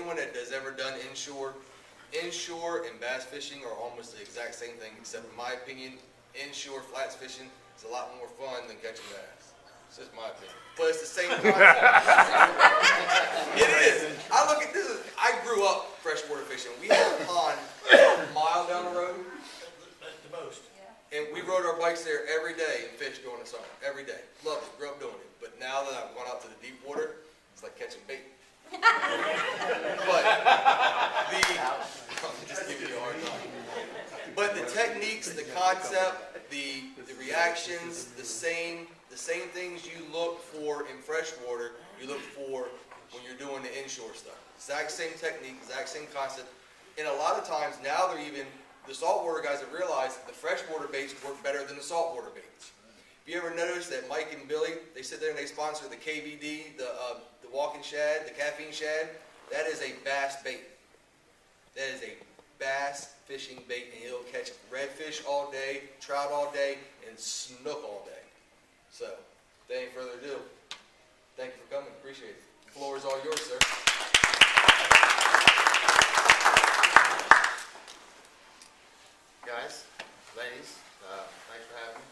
anyone that has ever done inshore and bass fishing are almost the exact same thing, except in my opinion, inshore flats fishing is a lot more fun than catching bass. It's just my opinion. But it's the same concept. It is. I look at this, I grew up freshwater fishing. We had a pond a mile down the road. At the most. And we rode our bikes there every day and fished during the summer. Every day. Loved it. Grew up doing it. But now that I've gone out to the deep water, it's like catching bait. But I'm just giving you a hard time. But the techniques, the concept, the reactions, the same things you look for in freshwater, you look for when you're doing the inshore stuff. Exact same technique, exact same concept. And a lot of times now the saltwater guys have realized that the freshwater baits work better than the saltwater baits. If you ever notice that Mike and Billy, they sit there and they sponsor the KVD, the walking shad, the caffeine shad, that is a bass bait. That is a bass fishing bait, and it'll catch redfish all day, trout all day, and snook all day. So, without any further ado, thank you for coming. Appreciate it. The floor is all yours, sir. Guys, ladies, thanks for having me.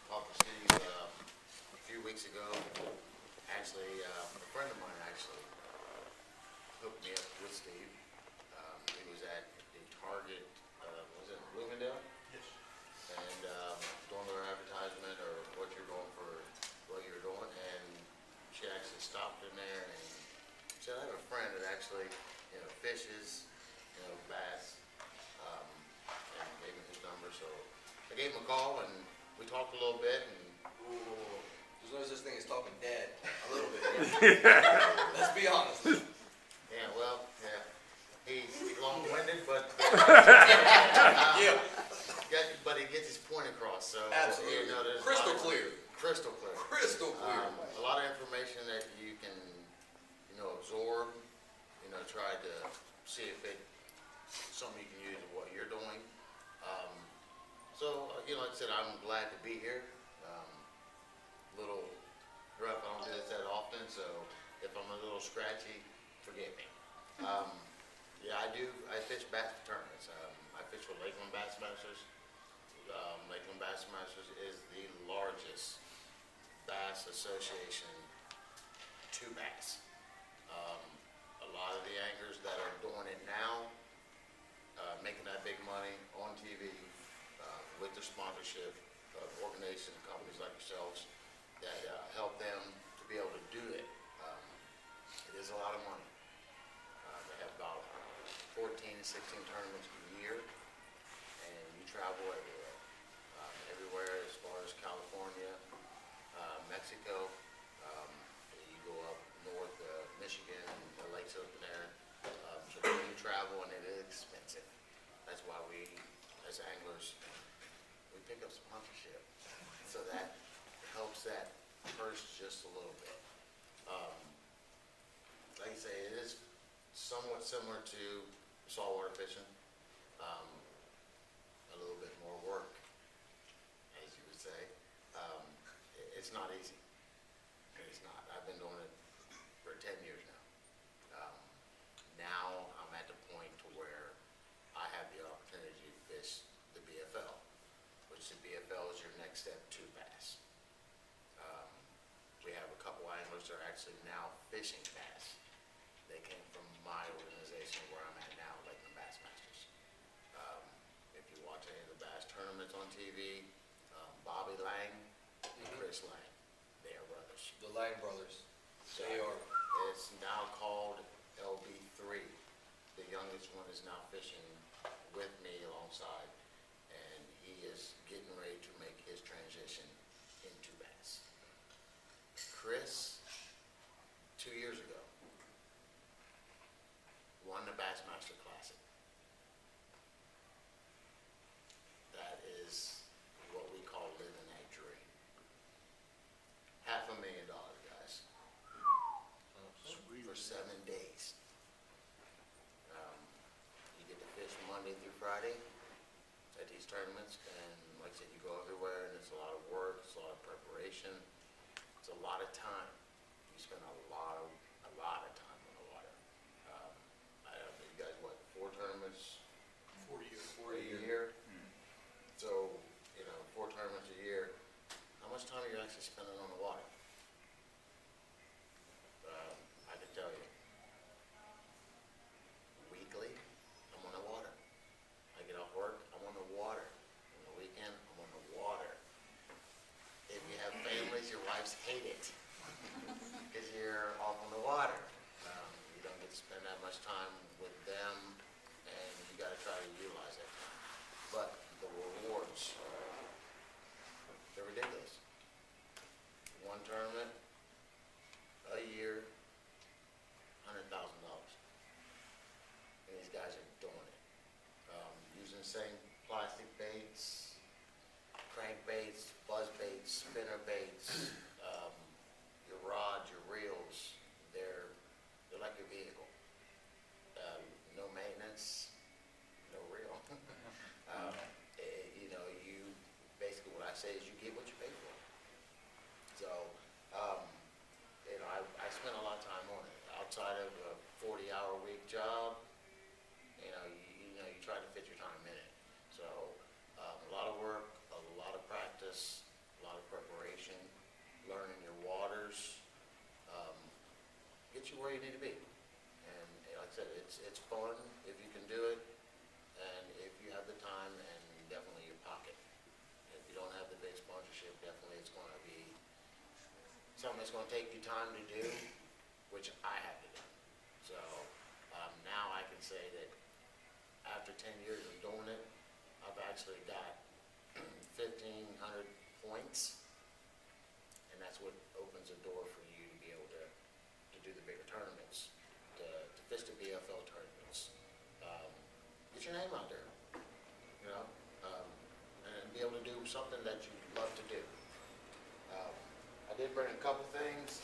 Talked to Steve a few weeks ago. Actually, a friend of mine hooked me up with Steve. He was at the Target, was it Bloomingdale? Yes. And doing their advertisement or what you're doing for what you're doing, and she actually stopped in there and said, I have a friend that actually, fishes, bass. And gave me his number, so I gave him a call and we talked a little bit. And There's no such thing as talking dead. A little bit. Let's be honest. Yeah, well, yeah, he's long-winded, but Yeah, but he gets his point across. So absolutely. there's Crystal clear. Crystal clear. Crystal clear. A lot of information that you can, absorb. Try to see if it's something you can use in what you're doing. So, like I said, I'm glad to be here. Little rough, I don't do this that often, so if I'm a little scratchy, forgive me. Yeah, I fish bass tournaments. I fish for Lakeland Bassmasters. Lakeland Bassmasters is the largest bass association to bass. A lot of the anglers that are doing it now, making that big money on TV, with the sponsorship of organizations and companies like yourselves that help them to be able to do it. It is a lot of money. They have about 14 to 16 tournaments a year, and you travel everywhere. Everywhere as far as California, Mexico, you go up north, Michigan, and the lakes up there. So you travel, and it is expensive. That's why we, as anglers, we pick up sponsorship. So that helps that purse just a little bit. Like I say, it is somewhat similar to saltwater fishing. A little bit more work, as you would say. It's not easy. It's not. I've been doing it for 10 years now. Now I'm at the point to where I have the opportunity to fish the BFL, which the BFL is your next step to bass. We have a couple anglers that are actually now fishing bass. They came from my organization where I'm at now, Lakeland Bassmasters. If you watch any of the bass tournaments on TV, Bobby Lang and Chris Lang, they are brothers. The Lang brothers. They are. It's now called LB3. The youngest one is now fishing with me alongside, and he is getting ready to make his transition into bass. Chris, 2 years ago, won the Bassmaster Classic. That is what we call living a dream. $500,000, guys. For 7 days. You get to fish Monday through Friday at these tournaments, and like I said, you go everywhere, and it's a lot of work, it's a lot of preparation, it's a lot of time. You spend a lot of time on the water. same plastic baits, crankbaits, buzz baits, spinner baits, your rods, your reels, they're like your vehicle. No maintenance, no reel. You know, basically what I say is you get what you pay for. So, you know, I spend a lot of time on it. Outside of a 40-hour week job, you know, you try to fit your time in it. So, a lot of work, a lot of practice, a lot of preparation, learning your waters, get you where you need to be. And like I said, it's fun if you can do it, and if you have the time and definitely your pocket. If you don't have the big sponsorship, definitely it's going to be something that's going to take you time to do, which I have to do. So now I can say that after 10 years of doing it, I've actually got 1,500 points, and that's what opens the door for you to be able to do the bigger tournaments, to fish the BFL tournaments. Get your name out there, you know, and be able to do something that you love to do. I did bring a couple things.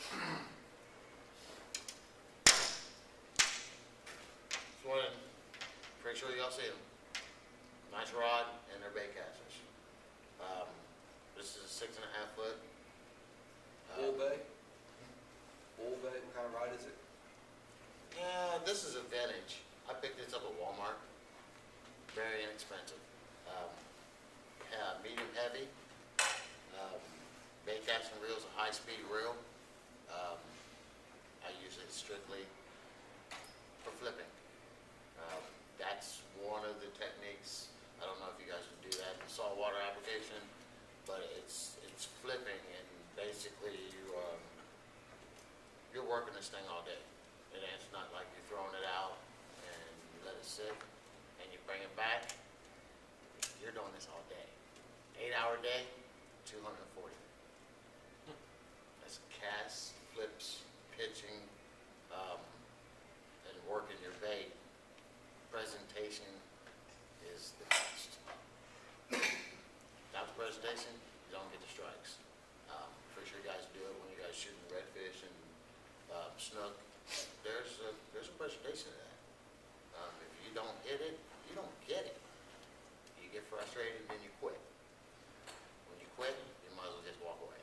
This one, pretty sure y'all see them. Nice rod, and they're bait casters. This is a 6.5 foot. Bull Bay? Bull Bay, what kind of rod is it? Yeah, this is a vintage. I picked this up at Walmart. Very inexpensive. Medium heavy. Bait casting reel is a high-speed reel. I use it strictly for flipping. That's one of the techniques. I don't know if you guys can do that in saltwater application, but it's flipping, and basically you're working this thing all day. And it's not like you're throwing it out and you let it sit and you bring it back. You're doing this all day. 8-hour day, 240. That's casts, flips, pitching, and working your bait. Presentation is the best. Without the presentation, you don't get the strikes. Pretty sure you guys do it when you guys shooting redfish and snook. There's a presentation to that. If you don't hit it, you don't get it. You get frustrated, then you quit. When you quit, you might as well just walk away.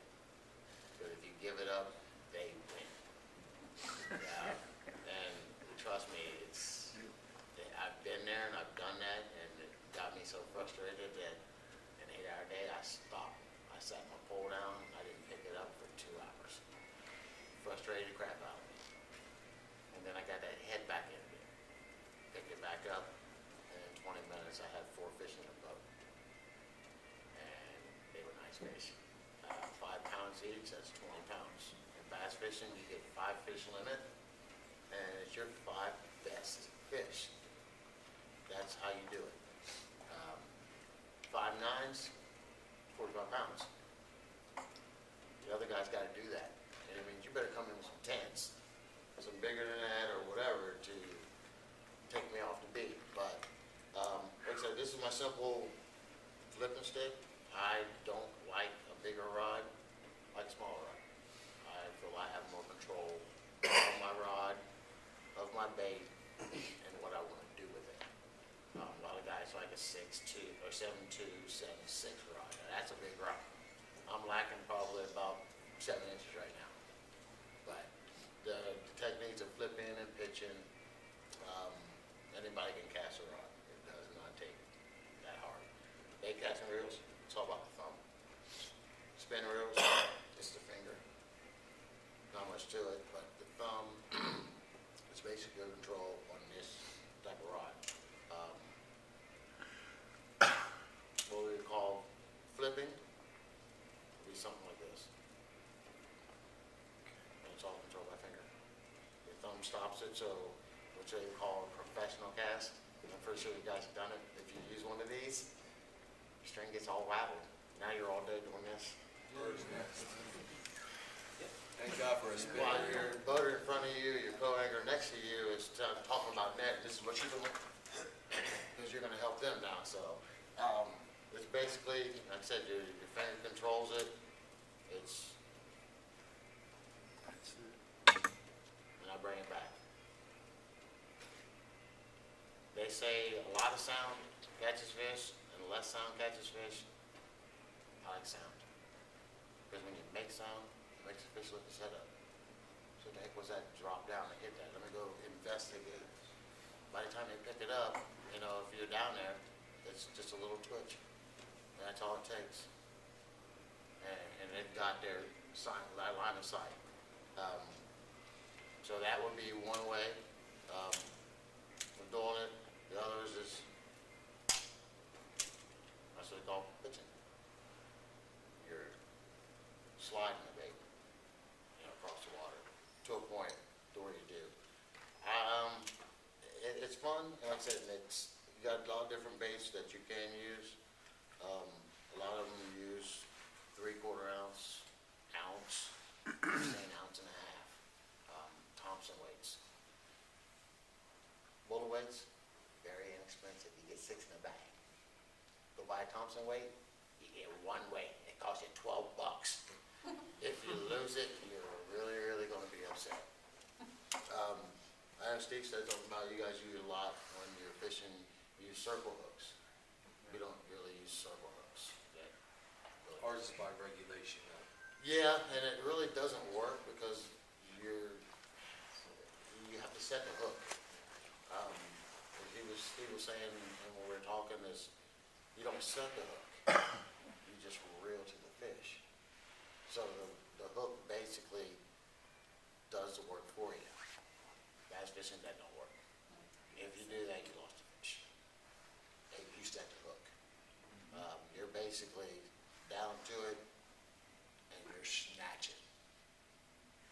But if you give it up, they win. And trust me, I've been there and I've done that, and it got me so frustrated that an 8-hour day I stopped. I sat my pole down, I didn't pick it up for 2 hours. Frustrated the crap out of me. And then I got that head back in again. Picked it back up, and in 20 minutes I had 4 fish in the boat. And they were nice fish. 5 pounds each, that's 20 pounds. In bass fishing, you get 5 fish limit, and it's your 5 best fish. That's how you do it. 5 9s, 45 pounds. The other guy's got to do that. And it means you better come in with some 10s, some bigger than that or whatever to take me off the beat. But like I said, this is my simple flipping stick. I don't like a bigger rod, I like a smaller rod. I feel I have more control of my rod, of my bait, and what I want to do with it. A lot of guys like a 6.2 or 7.2, 7.6 rod. That's a big rod. I'm lacking probably about 7 inches right now. But the techniques of flipping and pitching, anybody can cast a rod. It does not take that hard. Bait casting reels, it's all about the thumb. Spin reels, just the finger. Not much to it, but the thumb is basically control on this type of rod. What we would call flipping would be something like this. And it's all controlled by finger. Your thumb stops it, so what they call a professional cast. I'm pretty sure you guys have done it. If you use one of these, your string gets all rattled. Now you're all day doing this. Bird's nest. Thank God for a spinner. While your boater in front of you, your co-angler next to you is talking about net, this is what you're doing. because you're gonna help them now, so, it's basically, like I said, your finger controls it, it's, and I bring it back. They say a lot of sound catches fish, and less sound catches fish. I like sound. Because when you make sound, it makes the fish lift his head up. So the heck was that drop down and hit that? Let me go investigate. By the time they pick it up, you know, if you're down there, it's just a little twitch. And that's all it takes. And it got their line of sight. So that would be one way of doing it. The others is, that's what they call pitching. You're sliding the bait, you know, across the water to a point to where you do. It's fun. Like I said, you got a lot of different baits that you can use. A lot of them use 3/4 ounce, say an ounce and a half. Thompson weights. Bullet weights, very inexpensive. You get 6 in a bag. Go buy a Thompson weight, you get 1 weight. It costs you $12. If you lose it, you're really, really going to be upset. I know Steve said something about you guys use a lot when you're fishing, you use circle hooks. We don't really use circle hooks. Okay? Really. Ours is by regulation. Yeah, and it really doesn't work because you have to set the hook. What Steve was saying when we were talking is, you don't set the hook, you just reel to the fish. So the hook basically does the work for you. Bass fishing, that don't work. If you do that, you lost the fish. If you set the hook. You're basically down to it, and you're snatching.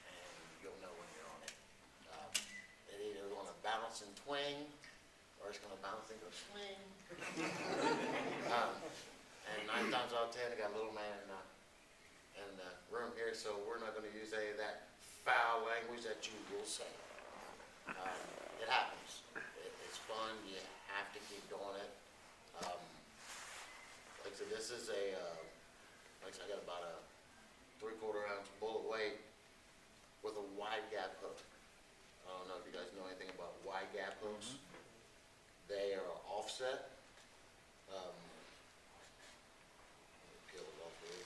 And you'll know when you're on it. It's either going to bounce and twing, or it's going to bounce and go swing. And 9 times out of 10, I got a little man in the room here, so we're not going to use any of that foul language that you will say. It happens. It's fun. You have to keep doing it. Like I said, this is like I said, I got about a 3/4 ounce bullet weight with a wide gap hook. I don't know if you guys know anything about wide gap hooks. They are offset. Let me peel it off here.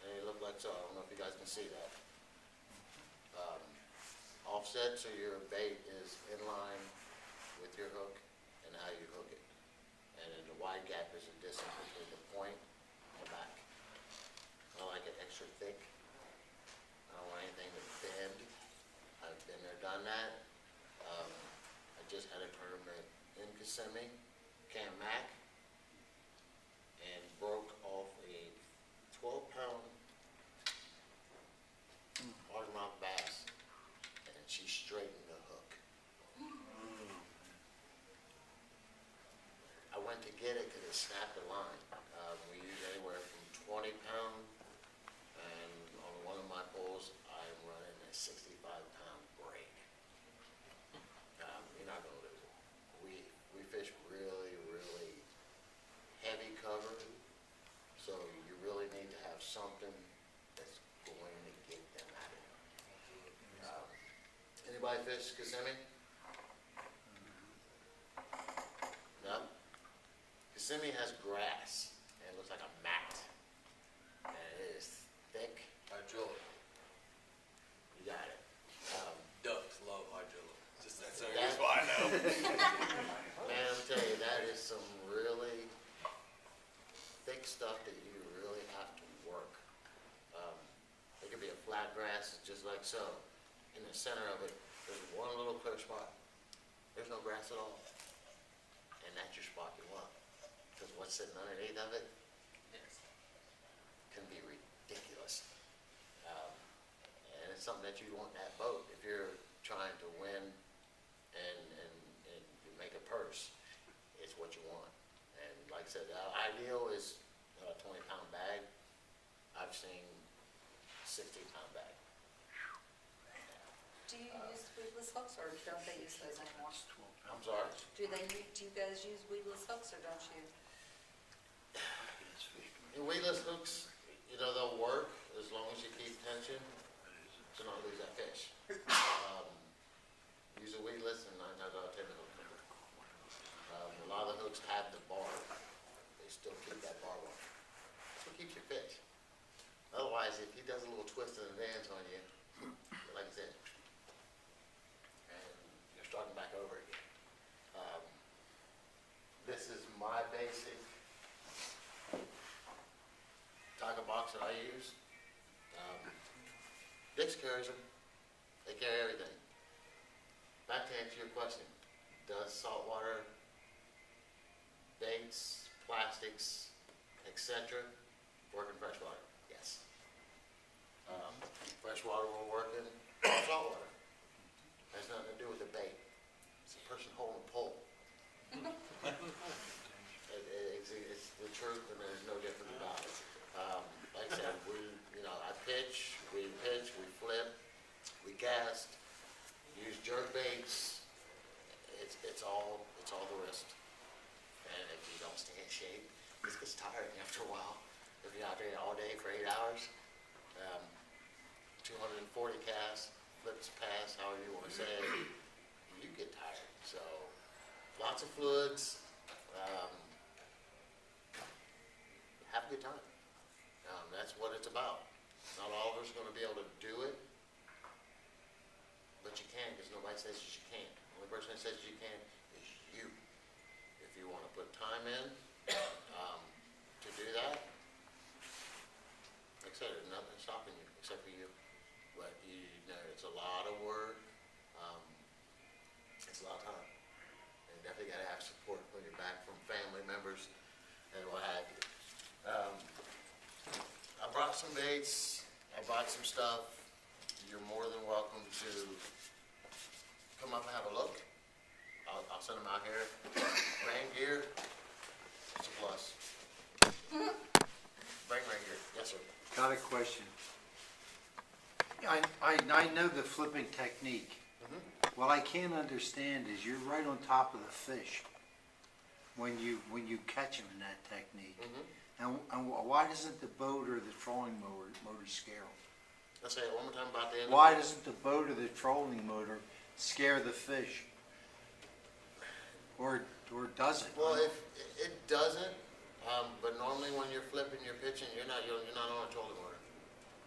And they look like so. I don't know if you guys can see that. Offset so your bait is in line with your hook and how you hook it. And then the wide gap is the distance between the point and the back. I like it extra thick. I don't want anything to bend. I've been there, done that. I just had a tournament in Kissimmee, Cam Mac, and broke off a 12-pound largemouth bass, and she straightened the hook. I went to get it because it snapped the line. We use anywhere from 20 pound, and on one of my poles, I'm running a 65-pound braid. You're not gonna lose it. We fish really, really heavy cover, so you really need to have something that's going to get them out of there. Anybody fish Kissimmee? No? Kissimmee has grass, and it looks like a mat, and it is thick. Hydrilla. You got it. Ducks love hydrilla. Just that's the That- reason why I know. Man, I'm telling you, that is some really thick stuff that you really have to work. It could be a flat grass, just like so. In the center of it, there's one little clear spot. There's no grass at all. And that's your spot you want. Because what's sitting underneath of it can be ridiculous. And it's something that you want in that boat. If you're trying to win and you make a purse, it's what you want. And like I said, the ideal is a 20-pound bag. I've seen 60-pound bag. Do you use weedless weedless hooks, or don't they use those anymore? I'm sorry? Do you guys use weedless hooks, or don't you? The weedless hooks, you know, they'll work as long as you keep tension to not lose that fish. Use a weedless and 9 times out of 10 it'll come. A lot of the hooks have the bar. They still keep that bar on. That's what keeps your fish. Otherwise, if he does a little twist and a dance on you, like I said, and you're starting back over again. This is my basic tackle box that I use. Dick's carries them. They carry everything. Back to answer your question, does saltwater, baits, plastics, etc. work in freshwater? Yes. Freshwater will work in saltwater. Has nothing to do with the bait. It's the person holding the pole. It's the truth, and there's no difference about it. Like I said, I pitch, we flip, we cast, use jerk baits. It's all the wrist. And if you don't stay in shape, this gets tiring after a while. If you're out there all day for 8 hours, 240 casts, flips, pass, however you want to say it, you get tired. So, lots of fluids. Have a good time. That's what it's about. Not all of us are going to be able to do it, but you can, because nobody says that you can't. The only person that says you can is you. If you want to put time in to do that, like I said, there's nothing stopping you except for you. But it's a lot of work. It's a lot of time. And you definitely got to have support when you're back from family members and what have you. I brought some baits. I bought some stuff. You're more than welcome to come up and have a look. I'll send them out here. Rain gear, it's a plus. Bring rain gear. Yes, sir. Got a question. I know the flipping technique. What I can't understand is you're right on top of the fish when you catch them in that technique. And why doesn't the boat or the trolling motor scare them? Let's say it one more time about the end. Why doesn't the boat or the trolling motor scare the fish? Or does it? Well, if it doesn't, but normally when you're flipping, you're pitching, you're not on a trolling motor.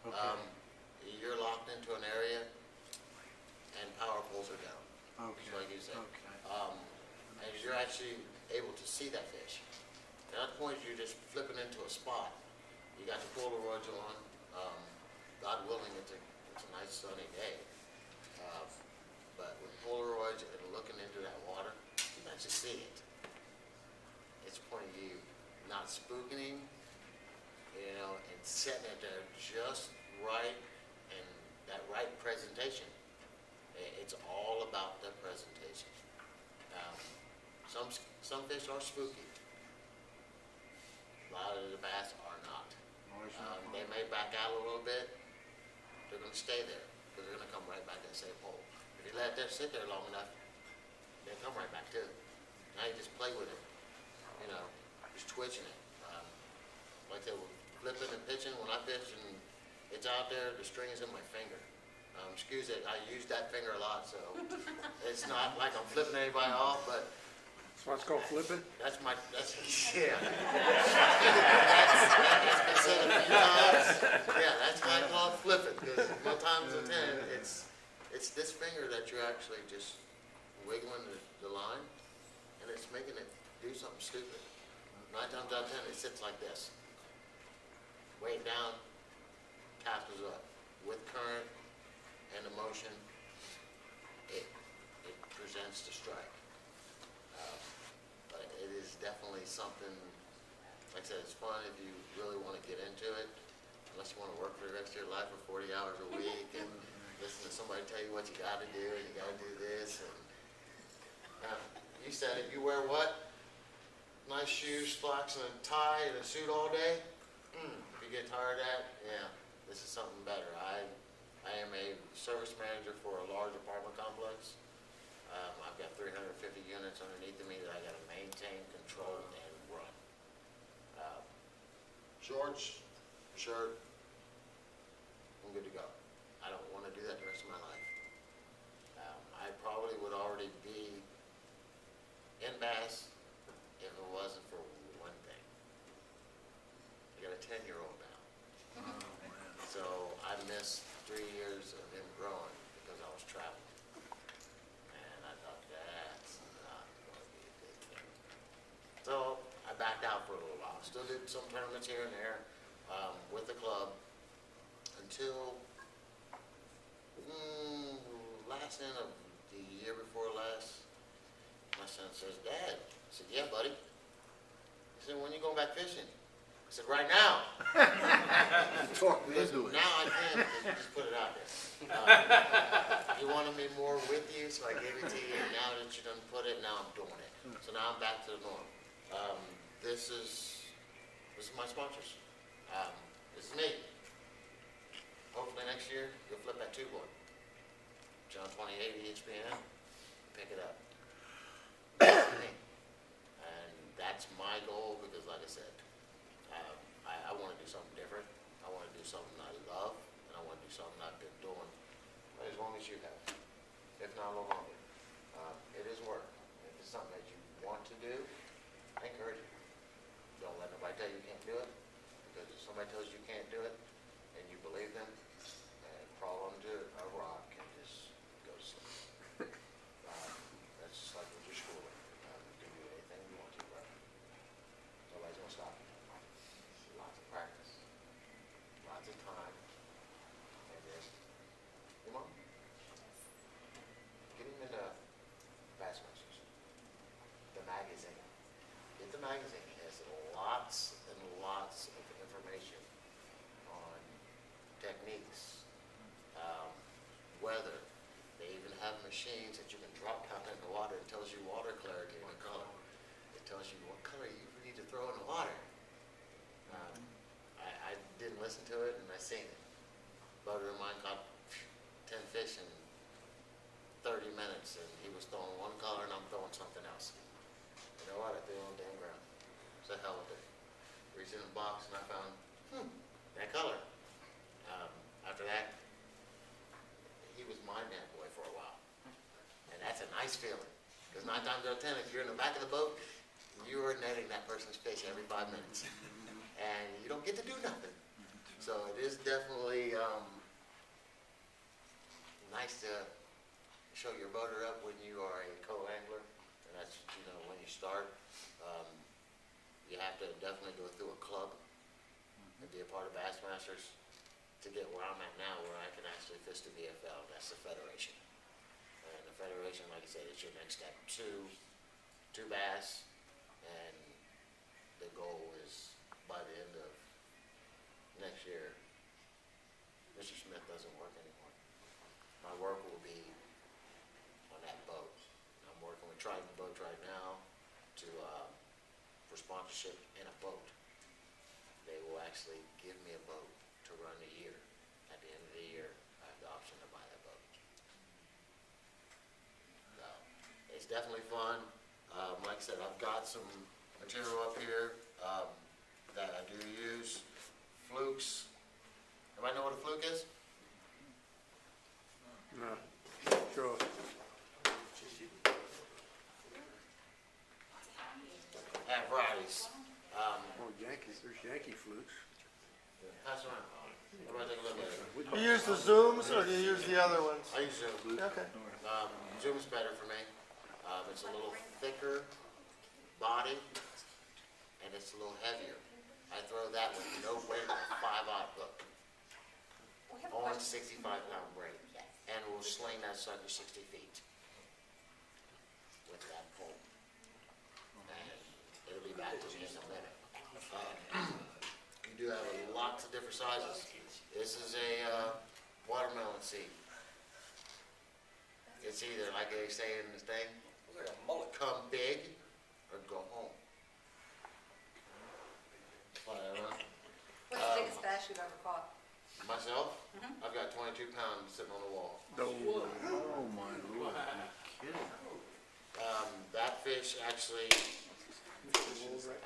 Okay. You're locked into an area, and power pulls are down. Okay. Just like you said. Okay. And you're actually able to see that fish. At that point, you're just flipping into a spot. You got your Polaroids on. God willing, it's a nice sunny day. But with Polaroids and looking into that water, you can actually see it. It's pointing to you, not spooking him, and setting it there just right, and that right presentation. It's all about the presentation. Some fish are spooky. A lot of the bass are not. They may back out a little bit. They're going to stay there because they're going to come right back to the same hole. If you let that sit there long enough, they'll come right back too. Now you just play with it, just twitching it. Like I said, flipping and pitching. When I pitch and it's out there, the string is in my finger. Excuse it, I use that finger a lot, so it's not like I'm flipping anybody off, but That's why it's called flipping? that's yeah. That's been said a few times. Yeah, that's why I call it flipping, because 1 times out of 10, it's this finger that you're actually just wiggling the line, and it's making it do something stupid. 9 times out of 10, it sits like this. Weight down, castles up. With current and the motion, it presents the strike. But it is definitely something, like I said, it's fun if you really want to get into it, unless you want to work for the rest of your life for 40 hours a week and listen to somebody tell you what you got to do and you got to do this. And you said it, you wear what? Nice shoes, slacks, and a tie and a suit all day? If you get tired of that, yeah, this is something better. I am a service manager for a large apartment complex. I've got 350 units underneath of me that I gotta maintain, control, and run. Shorts, shirt, I'm good to go. I don't wanna do that the rest of my life. I probably would already be in Bass if it wasn't for one thing. I got a 10-year-old now. So I missed 3 years of him growing because I was traveling. And I thought, that's not going to be a good thing. So I backed out for a little while. Still did some tournaments here and there with the club until last end of the year before last. My son says, Dad. I said, yeah, buddy. He said, when you going back fishing? I said, right now. Talk me Because into it. now I can, because you just put it out there. You wanted me more with you, so I gave it to you, and now that you done put it, now I'm doing it. So now I'm back to the norm. This is my sponsors. This is me. Hopefully next year, you'll flip that tube board. John 2080 ESPN, pick it up. That's me. And that's my goal, because like I said, I want to do something different. I want to do something I love, and I want to do something I've been doing as long as you have, if not a little longer. It is work. If it's something that you want to do, I encourage you. Don't let nobody tell you you can't do it, because if somebody tells you you can't do it, and you believe them, crawl under a rock and just go to sleep. That's just like with your schooling. You can do anything you want to, right? Nobody's gonna stop you. Lots of practice, lots of time, and then, come on. Get him into Bassmasters. The magazine. Get the magazine. It has lots and lots of information on techniques, weather. They even have machines that you can drop down in the water. It tells you water clarity and the color. It tells you what color you need to throw in the water. I didn't listen to it, and I seen it. Brother of mine caught 10 fish in 30 minutes, and he was throwing one color, and I'm throwing something else. You know what? I threw it on the damn ground. It's a hell of it. Reached in the box, and I found, that color. After that, he was my net boy for a while. And that's a nice feeling. Because 9 times out of 10, if you're in the back of the boat, you are netting that person's fish every 5 minutes. And you don't get to do nothing. So it is definitely nice to show your boater up when you are a co-angler. And that's, when you start, you have to definitely go through a club and be a part of Bassmasters to get where I'm at now, where I can actually fish the VFL. That's the Federation. And the Federation, like I said, is your next step to bass. And the goal is by the end of next year, Mr. Smith doesn't work anymore. My work will be on that boat. I'm working with Trident Boats right now for sponsorship in a boat. They will actually give me a boat to run a year. At the end of the year, I have the option to buy that boat. So, it's definitely fun. Like I said, I've got some material up here that I do use. Flukes. Everybody know what a fluke is? No, sure. I have varieties. Oh, Yankees, there's Yankee flukes. Pass around. Everybody take a look at it. You use the zooms or do you use the other ones? I use Zoom. Okay. Zoom's better for me. It's a little thicker body, and it's a little heavier. I throw that with no weight on a 5/0 hook We have a on question. 65-pound braid, and we'll sling that sucker 60 feet with that pole. And it'll be back to me in a minute. You do have lots of different sizes. This is a watermelon seed. It's either, like they say in the thing, come big or go home. Whatever. What's the biggest bass you've ever caught? Myself, I've got 22 pounds sitting on the wall. fish actually,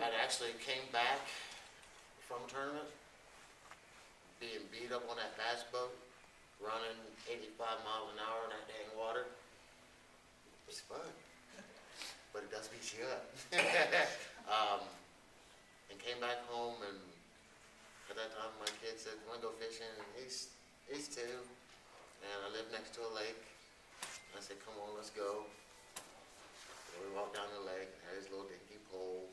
I'd actually came back from tournament, being beat up on that bass boat, running 85 miles an hour in that dang water. It's fun, but it does beat you up. And came back home, and at that time my kid said, "You want to go fishing?" And he's 2, and I live next to a lake. I said, "Come on, let's go." So we walked down the lake, had his little dinky pole,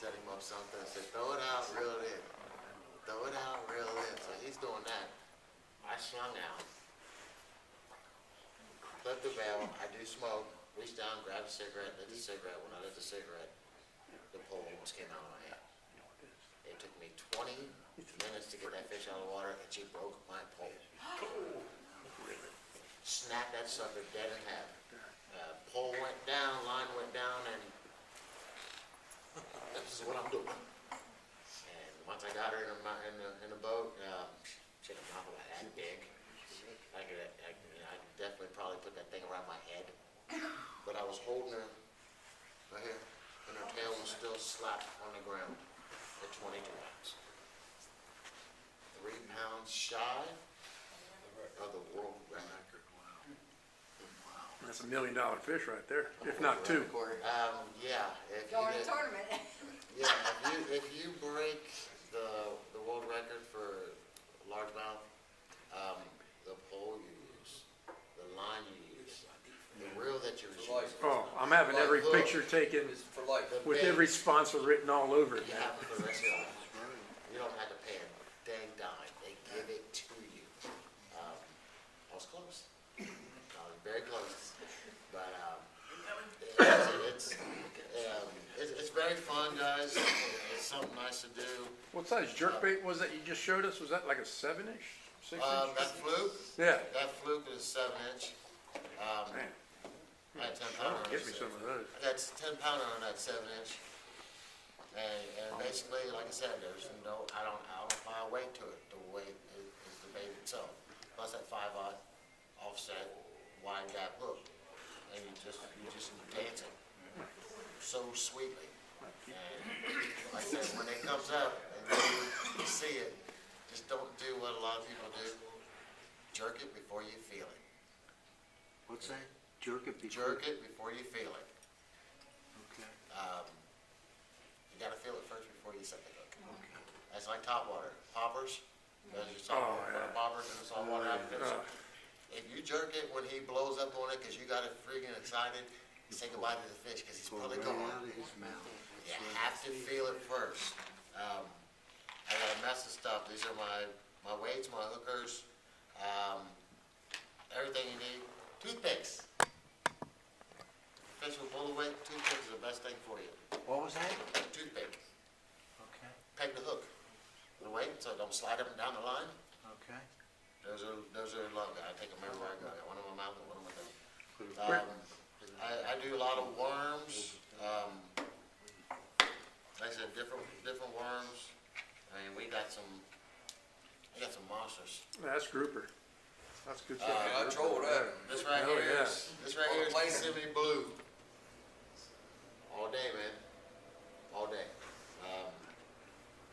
set him up something. I said, "Throw it out, reel it in. Throw it out, reel it in." So he's doing that. I slung out, flipped the valve. I do smoke. Reached down, grabbed a cigarette, lit the cigarette. When I lit the cigarette, the pole almost came out of my hand. It took me 20 minutes to get that fish out of the water, and she broke my pole. Snapped that sucker dead in half. Pole went down, line went down, and this is what I'm doing. And once I got her in the boat, she had a mouth about that big. I could definitely probably put that thing around my head. But I was holding her right here, and her tail was still slapped on the ground at 22 pounds. 3 pounds shy of the world record. That's $1 million fish right there, if not 2. Yeah, if Going to you, tournament. yeah, if you break the world record for largemouth, the pole you use, the line you use, the reel that you're using. Oh, I'm having every picture taken For life. the with bait, every sponsor written all over it. you have it for the rest of your life. You don't have to pay a dang dime. They give it to you. I was close. I was very close. But it's very fun, guys. It's something nice to do. What size jerkbait was that you just showed us? Was that like a 7-inch, 6-inch? That fluke, Yeah. that fluke is 7-inch. Man, I had 10 pounder. get me some of those. I got 10 pounder on that 7-inch. And basically, like I said, there's no, I don't apply a weight to it. The weight is the bait itself. Plus that 5/0 offset wide gap hook. And you just dance it so sweetly. And like I said, when it comes up and you see it, just don't do what a lot of people do. Jerk it before you feel it. What's that? Jerk it before? Jerk it before you feel it. Okay. You gotta feel it first before you set the hook. Okay. That's like topwater. Poppers, those are saltwater poppers in the saltwater outfits. If you jerk it when he blows up on it because you got it freaking excited, you say goodbye to the fish because he's Pull probably right gone. out of his mouth. You have to feel it first. I got a mess of stuff. These are my weights, my hookers, everything you need. Toothpicks. Fish with bullet weight, toothpick is the best thing for you. What was that? Toothpick. Okay, Peg the hook. The weight, so it don't slide up and down the line. okay. Those are love. I take them everywhere I go. I got one in my mouth and one in my thumb. Where- I do a lot of worms. Like I said, different worms. I mean, we got some monsters. That's grouper. That's good stuff. I troll that. This right Oh, here yeah. is On the plane. Kissimmee blue. All day, man. All day.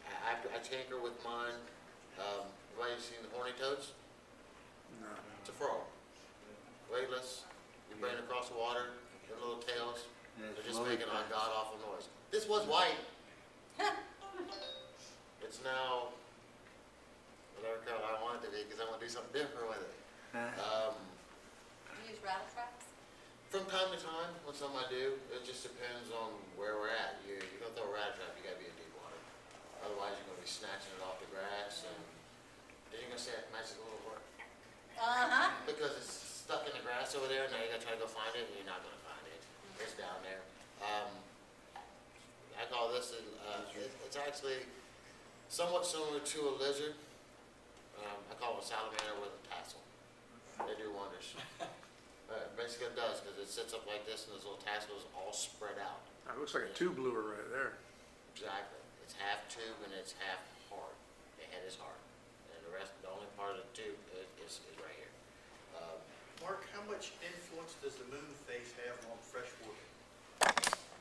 I tinker with mine. Everybody seen the horny toads? No. It's a frog. Weightless. You bring it across the water. Their little tails. Yeah, They're it's just making a lollipops. god awful noise. This was white. It's now whatever color I want it to be because I'm gonna do something different with it. Do you use rattle traps? From time to time, when something I do, it just depends on where we're at. You're gonna throw a rat trap, you gotta be in deep water. Otherwise, you're gonna be snatching it off the grass, and then you're gonna say it matches a little work. Uh-huh. Because it's stuck in the grass over there, and now you gotta try to go find it, and you're not gonna find it. It's down there. I call this, it's actually somewhat similar to a lizard. I call it a salamander with a tassel. They do wonders. Basically it does, because it sits up like this, and those little tassels all spread out. That looks like a tube lure right there. Exactly. It's half tube and it's half hard. The head is hard. And the rest, the only part of the tube is right here. Mark, how much influence does the moon phase have on freshwater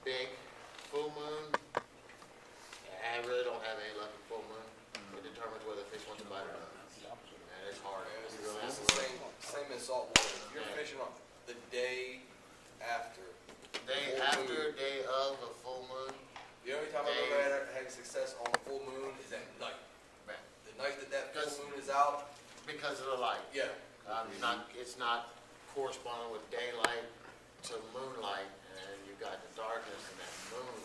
big. Full moon, I really don't have any luck with full moon. It determines whether the fish wants to bite or not. And it's hard. It's You really have it's to the look. same in saltwater. If you're Yeah. fishing on the day after, Day full after, moon. day of a full moon, The only time I've ever had success on a full moon is at night. man, The night that Because- full moon is out, because of the light. yeah. It's not corresponding with daylight to moonlight, and you've got the darkness and that moon.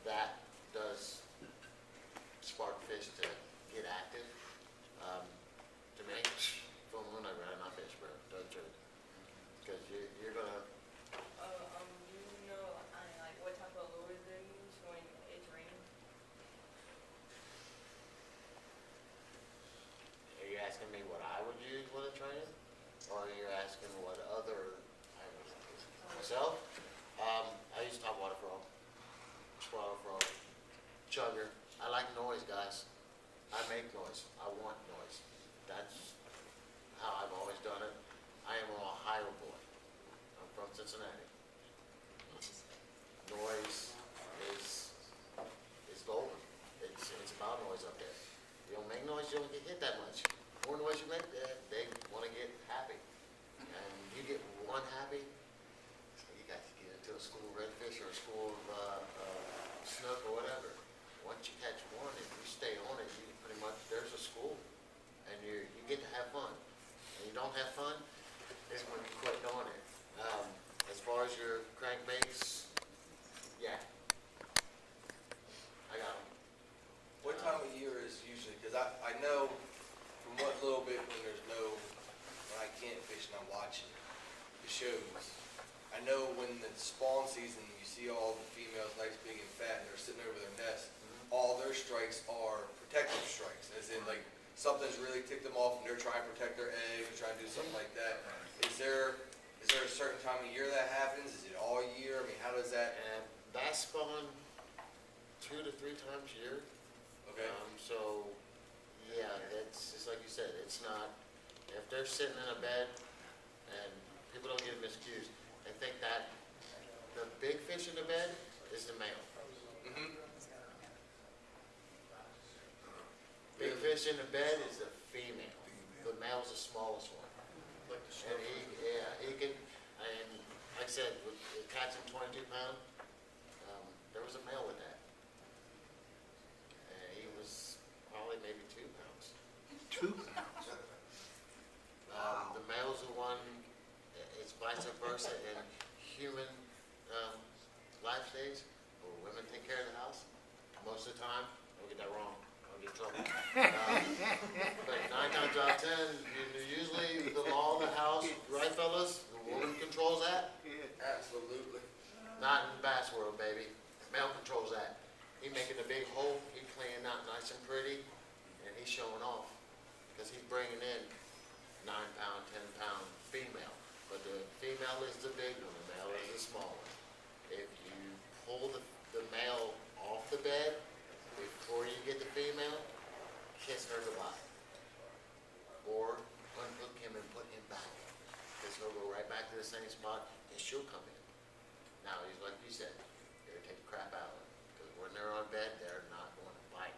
That does spark fish to get active. To me, full moon, I'd rather not fish, bro. Doesn't true. Because you're gonna, Do you know, like, what type of lures they use when it's raining? are you asking me what I would use when it's raining? Or are you asking what other I would use? Myself? I use top water frog, swallow frog, chugger. I like noise, guys. I make noise. I want noise. That's how I've always done it. I am an Ohio boy. I'm from Cincinnati. Noise is golden. It's about noise up there. You don't make noise, you don't get hit that much. The more noise you make, they want to get happy. And you get one happy, you got to get into a school of redfish or a school of snook or whatever. Once you catch one, if you stay on it, you pretty much, there's a school. And you get to have fun. And you don't have fun, is when you quit doing it. As far as your crankbaits, yeah. I got them. What time of year is usually, because I know from what little bit when I can't fish and I'm watching the shows, I know when the spawn season, you see all the females nice, big and fat, and they're sitting over their nest, all their strikes are protective strikes, as in like something's really ticked them off and they're trying to protect their eggs, or trying to do something like that. Is there a certain time of year that happens? Is it all year? I mean, how does that? And that's spawn 2 to 3 times a year. Okay. So, yeah, it's just like you said, it's not, if they're sitting in a bed, and people don't get miscued, they think that the big fish in the bed is the male. Mm-hmm. Big fish in the bed is the female. The male's the smallest one. And he can, and like I said, with catching 22 pound, there was a male with that. And he was probably maybe 2 pounds. 2 pounds. The male's the one, it's vice versa in human life stage, where women take care of the house. Most of the time, don't get that wrong, I'll get in trouble. But 9 times out of 10, usually the law of the house, right fellas, the woman controls that. Absolutely. Not in the bass world, baby. Male controls that. He making a big hole, he cleaning out nice and pretty, and he's showing off. Because he's bringing in 9 pound, 10 pound female. But the female is the big one, the male is the small one. If you pull the male off the bed before you get the female, kiss her goodbye. Or unhook him and put him back. Because he'll go right back to the same spot and she'll come in. Now, he's like you said, irritate the crap out of them. Because when they're on bed, they're not going to bite.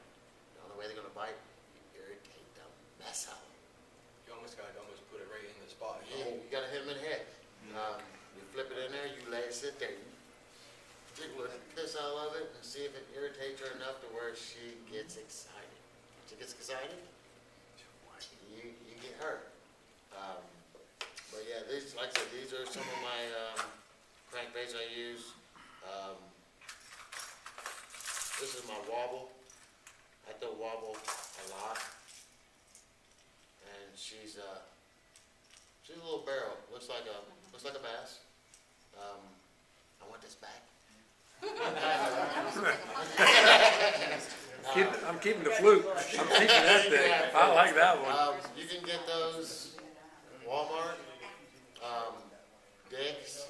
The only way they're going to bite, you irritate the mess out of them. You almost put it right in the spot. Yeah, you got to hit them in the head. You flip it in there, you let it sit there. You jiggle the piss out of it and see if it irritates her enough to where she gets excited. She gets excited, you get hurt. But yeah, these, like I said, these are some of my crankbaits I use. This is my wobble. I throw wobble a lot. And she's a little barrel. Looks like a bass. I want this back. I'm keeping the fluke. I'm keeping that thing. I like that one. You can get those Walmart, Dick's,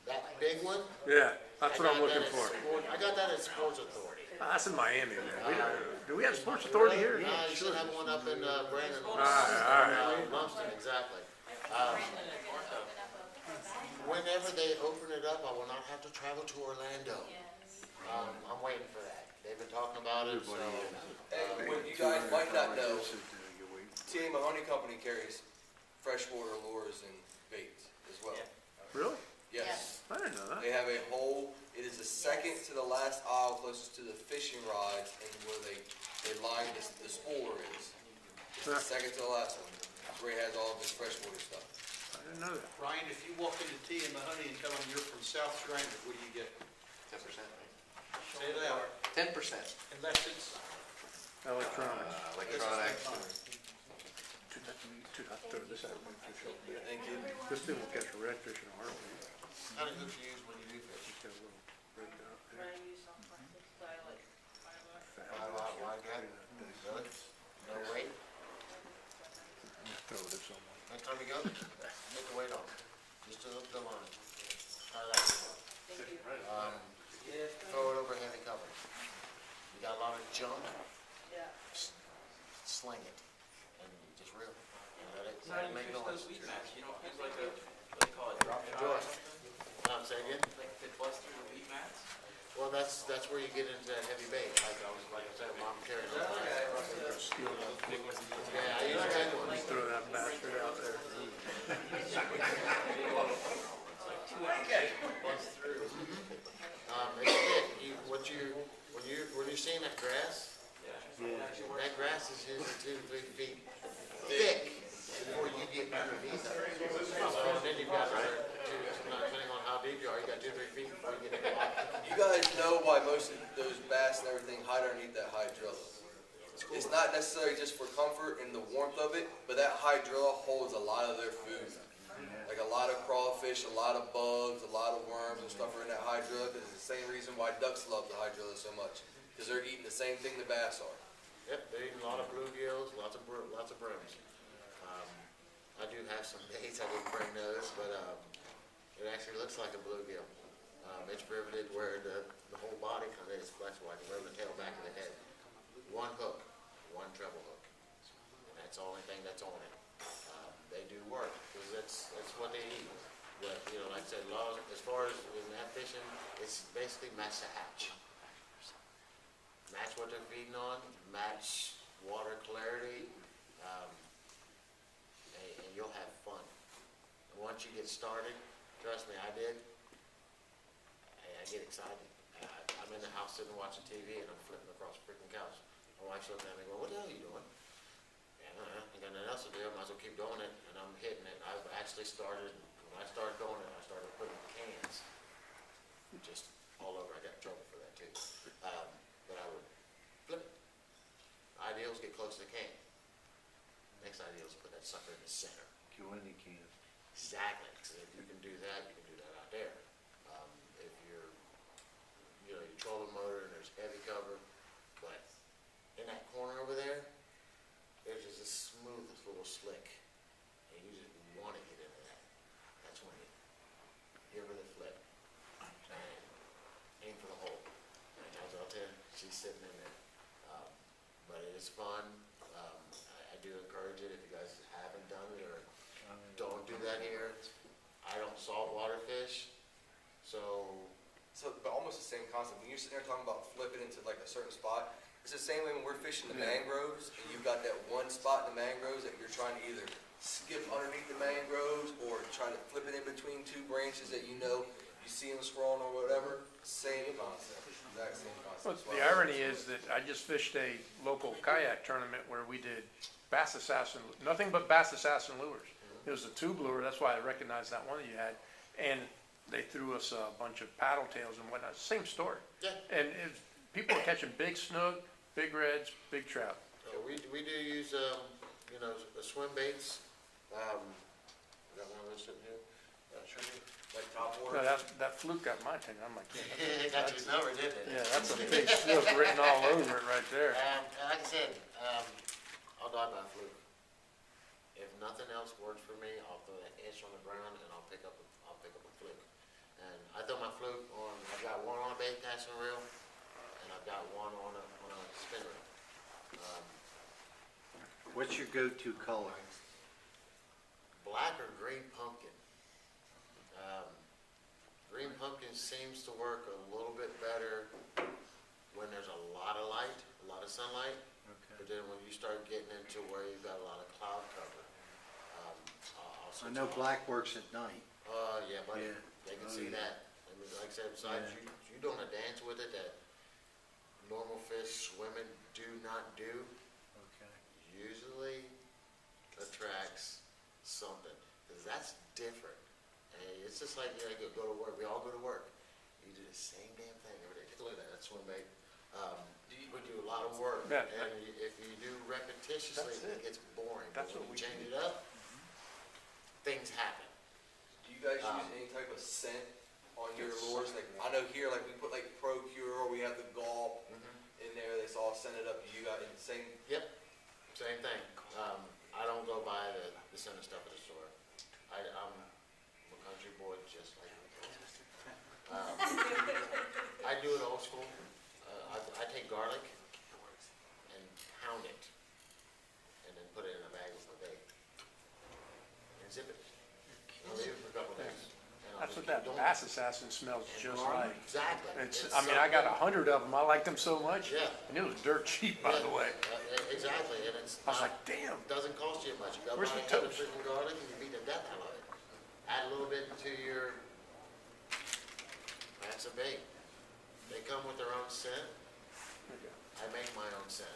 that big one. Yeah, that's I what I'm got looking that at for. I got that at Sports Authority. That's in Miami, man. Do we have Sports Authority here? No, you should have one up in Brandon. All right. Lumsden, exactly. Whenever whenever they open it up, I will not have to travel to Orlando. Yes. I'm waiting for that. They've been talking about it, so. And what you guys might not know, TA Mahoney Company carries freshwater lures and baits as well. Really? Yes. I didn't know that. They have a whole, it is the second to the last aisle closest to the fishing rods and where they line the spooler is. It's the second to the last one. That's where he has all of his freshwater stuff. I didn't know that. Ryan, if you walk into T and Mahoney and tell them you're from Southshore, what do you get? 10%. Say it loud. 10%. Unless it's. Electronics. Electronics. I'll throw this out when you show me. Thank you. This thing will catch a redfish in a heartbeat. How many hooks you use when you do fish? Just got a little red dot there. When I use some plastics, I like $5. Wide gap? Really? No weight? Throw this on one. Next time you go, take the weight off. Just to the line. Try that. Thank you. Throw it over heavy cover. You got a lot of junk, Yeah. sling it. And just reel. And let it make noise. You know, it's like a, what they call it, drop shot or something? Say again? Like they bust through the weed mats? Well, that's where you get into that heavy bait. Like I said, mom carrying on. Yeah, I use a big one. Throw that bastard out there. It's thick. When you're seeing that grass, that grass is usually 2 to 3 feet thick before you get underneath it. So then you've got depending on how deep you are, you got 2 or 3 feet before you get in the water. You guys know why most of those bass and everything hide underneath that hydrilla. It's not necessarily just for comfort and the warmth of it, but that hydrilla holds a lot of their food. Like a lot of crawfish, a lot of bugs, a lot of worms and stuff are in that hydrilla, because it's the same reason why ducks love the hydrilla so much, because they're eating the same thing the bass are. Yep, they're eating a lot of bluegills, lots of brims. I do have some baits, I didn't bring those, but it actually looks like a bluegill. It's riveted where the whole body kind of is flexible, like the tail back of the head. One hook, one treble hook. And that's the only thing that's on it. They do work, because that's what they eat. But, you know, like I said, as far as in that fishing, it's basically match the hatch. Match what they're feeding on, match water clarity, and you'll have fun. And once you get started, trust me, I did, I get excited. I'm in the house sitting watching TV and I'm flipping across the freaking couch. My wife's looking at me going, what the hell are you doing? I got nothing else to do, I might as well keep doing it, and I'm hitting it. I've actually started, when I started doing it, I started putting cans just all over. I got in trouble for that too. But I would flip it. Ideal is get close to the can. Next ideal is put that sucker in the center. Go in the can. Exactly, because if you can do that, you can do that out there. If you're, you trolling motor and there's heavy cover, but in that corner over there, there's just a smoothest little slick, and you just want to get into that. That's when you give her the flip, and aim for the hole. And as I'll tell you, she's sitting in there. But it is fun. I do encourage it if you guys haven't done it or don't do that here. I don't saltwater fish, so But almost the same concept. When you're sitting there talking about flipping into like a certain spot, it's the same way when we're fishing the mangroves, and you've got that one spot in the mangroves that you're trying to either skip underneath the mangroves or try to flip it in between 2 branches that you see them scrolling or whatever. Same concept. Exact same concept. Well, the irony is that I just fished a local kayak tournament where we did bass assassin, nothing but bass assassin lures. It was a tube lure, that's why I recognized that one that you had. And they threw us a bunch of paddle tails and whatnot, same story. yeah. And people are catching big snook, big reds, big trout. We do use, the swim baits. Got one of those sitting here? Sure do. Like top No, water. that fluke got my attention, I'm like, It got your number, didn't it? yeah, that's a big snook written all over it right there. Like I said, I'll die by a fluke. If nothing else works for me, I'll throw that ish on the ground and I'll pick up a fluke. And I throw my fluke on. I've got one on a bait casting reel, and I've got one on a spin reel. What's your go-to color? Black or green pumpkin. seems to work a little bit better when there's a lot of light, a lot of sunlight. Okay. But then when you start getting into where you've got a lot of cloud cover, I'll I switch know off. black works at night. Yeah, buddy, Yeah. they can Oh, see yeah. that. I mean, like I said, besides Yeah. you doing a dance with it that normal fish swimming do not do, Okay. usually attracts something, because that's different. Hey, it's just like, you go to work, we all go to work, you do the same damn thing every day. Take a look at that, that's swim bait. We do a lot of work, Yeah. and if you do repetitiously, That's it. it gets boring. But That's when what you we change do. it up, things happen. Do you guys use any type of scent on your lures? Like, I know here, like, we put like Procure, or we have the Gulp in there, that's all scented up. Do you got in the same? Yep, same thing. I don't go buy the center stuff at the store. I'm a country boy just like you. I do it old school. I take garlic and pound it, and then put it in a bag with my bait. And zip it. I'll leave it for a couple days. and I'll That's just what that keep doing bass it. assassin smells just like. Exactly. It's, It's I mean, I got something- 100 of them. I like them so much. Yeah. And it was dirt cheap, by the way. Exactly, and it's I was not, like, damn. doesn't cost you much. You go buy Where's a the head of toast? freaking garlic and you beat the death out of it. Add a little bit into your, that's a bait. They come with their own scent. I make my own scent.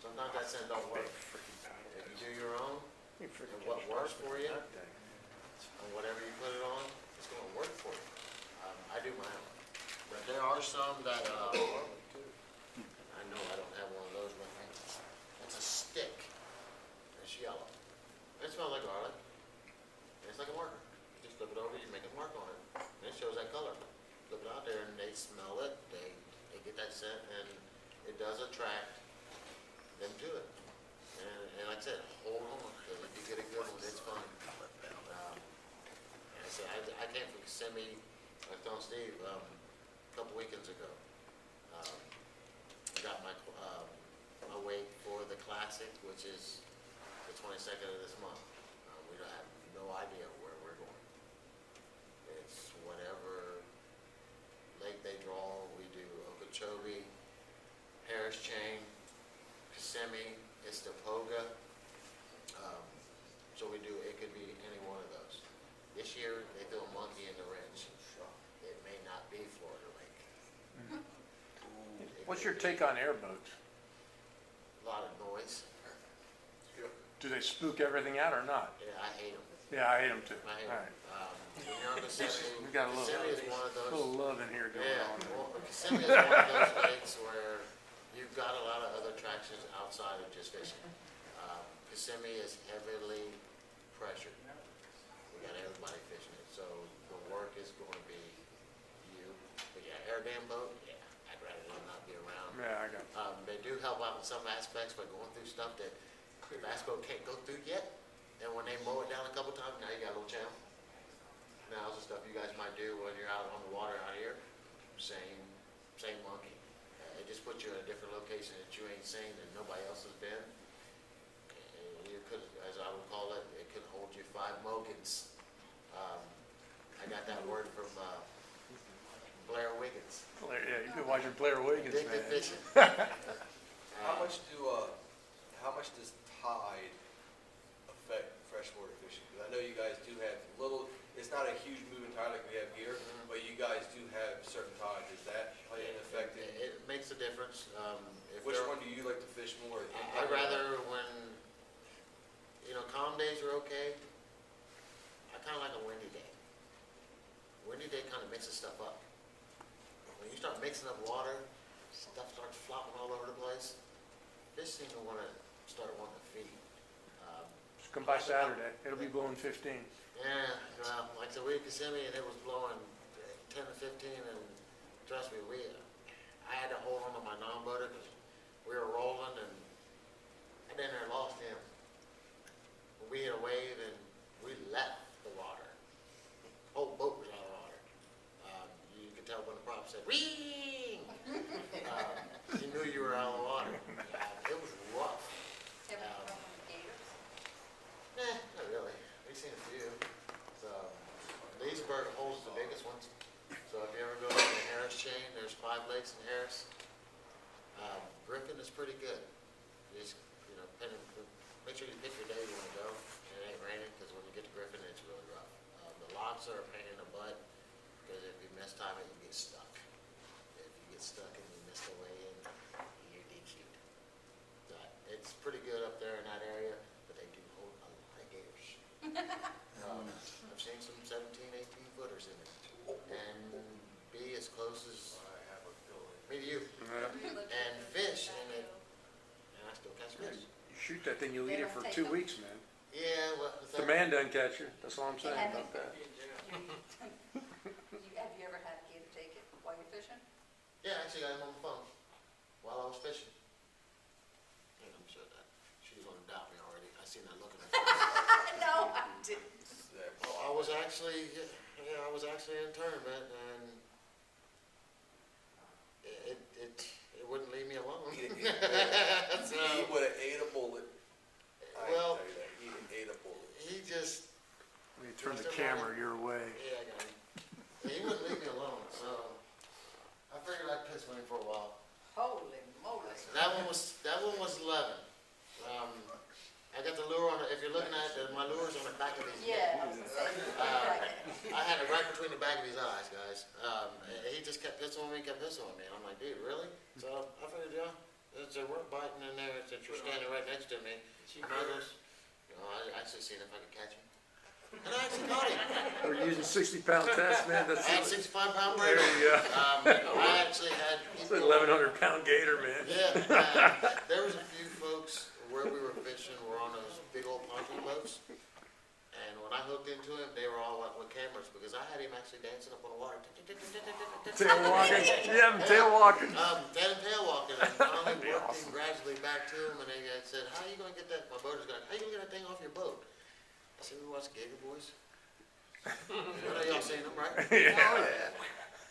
Sometimes that scent don't work. If you do your own, and what works for you, and whatever you put it on, it's gonna work for you. I do my own. But there are some that, I know I don't have one of those with me. It's a stick. It's yellow. It smells like garlic. It's like a marker. You just flip it over, you make a mark on it. And it shows that color. Flip it out there and they smell it, they get that scent, and it does attract them to it. And like I said, hold on, because if you get a good one, it's fun. And I said, I came from Kissimmee, I was telling Steve, a couple weekends ago. I got my weight for the Classic, which is the 22nd of this month. We don't have no idea where we're going. It's whatever lake they draw. We do Okeechobee, Harris Chain, Kissimmee, Istapoga. So we do, it could be any one of those. This year, they threw a monkey in the wrench. It may not be Florida Lake. What's your take on airboats? A lot of noise. Do they spook everything out or not? Yeah, I hate them. Yeah, I hate them too. I hate All them. right. When you're on Kissimmee, We got a little, Kissimmee is one of those. little love in here going Yeah, on. well, Kissimmee is one of those lakes where you've got a lot of other attractions outside of just fishing. Kissimmee is heavily pressured. We got everybody fishing it, so the work is going to be you. But yeah, air dam boat, yeah, I'd rather them not be around. Yeah, I got They do help out in some aspects by going through stuff that the bass boat can't go through yet. And when they mow it down a couple times, now you got a little channel. Now it's the stuff you guys might do when you're out on the water out here. Same monkey. It just puts you in a different location that you ain't seen and nobody else has been. And you could, as I would call it, it could hold you 5 Mogans. I got that word from Blair Wiggins. Yeah, you've been watching Blair Wiggins, Addicted man. fishing. How much does tide affect freshwater fishing? Because I know you guys do have it's not a huge moving tide like we have here, but you guys do have certain tides. Is that play an effect in? It makes a difference. Which one do you like to fish more? I'd rather when, calm days are okay. I kind of like a windy day. Windy day kind of mixes stuff up. When you start mixing up water, stuff starts flopping all over the place. Fish seem to want to start wanting to feed. Just come by Saturday. It'll be blowing 15. Yeah, well, like the week of Kissimmee, and it was blowing 10 to 15, and trust me, I had to hold on to my non-boater because we were rolling, and I didn't there lost him. We hit a wave, and we left the water. The whole boat was out of water. You could tell when the prop said, "Ring!" You knew you were out of the water. It was rough. Have you thrown on the gators? Not really. We've seen a few. So, Leesburg holds the biggest ones. So if you ever go to the Harris chain, there's 5 lakes in Harris. Griffin is pretty good. You just, make sure you pick your day you wanna go, and it ain't raining, cause when you get to Griffin, it's really rough. The locks are a pain in the butt, because if you miss time it, you get stuck. If you get stuck and you miss the way in, you're DQ'd. But it's pretty good up there in that area, but they do hold a lot of gators. I've seen some 17, 18 footers in it, and be as close as me to you, and fish, and I still catch fish. You shoot that thing, you'll eat it for 2 weeks, man. Yeah, well, The man doesn't catch you, that's all I'm saying And- about that. Have you ever had a gator take it while you're fishing? Yeah, actually got him on the phone while I was fishing. And I'm sure that she was gonna doubt me already. I seen that look in her face. No, I didn't. Well, I was actually in tournament, and it wouldn't leave me alone. He So, would have ate a bullet. I Well- can tell you that. He ate a bullet. he just, When you turn the camera your way. yeah, I got him. He wouldn't leave me alone, so I figured I'd piss with him for a while. Holy moly. That one was 11. I got the lure on it. If you're looking at it, my lure's on the back of his Yeah, neck. I was gonna say. I had it right between the back of his eyes, guys. He just kept pissing on me, And I'm like, dude, really? So I figured, it's a work biting in there since you're standing right next to me. I actually seen if I could catch him. And I actually caught him. We're using 60-pound test, man, I that's, had 65-pound there braid. you go. I actually had It's people. an 1,100-pound gator, man. Yeah, there was a few folks where we were fishing were on those big old pontoon boats. And when I hooked into him, they were all up with cameras because I had him actually dancing up on the water. Tail walking, yeah, I'm tail walking. Tail walking, and finally worked him gradually back to him, and they said, how are you gonna get that, my boat is going, how are you gonna get that thing off your boat? I said, we watched Gator Boys. You know, y'all seen them, right? Yeah.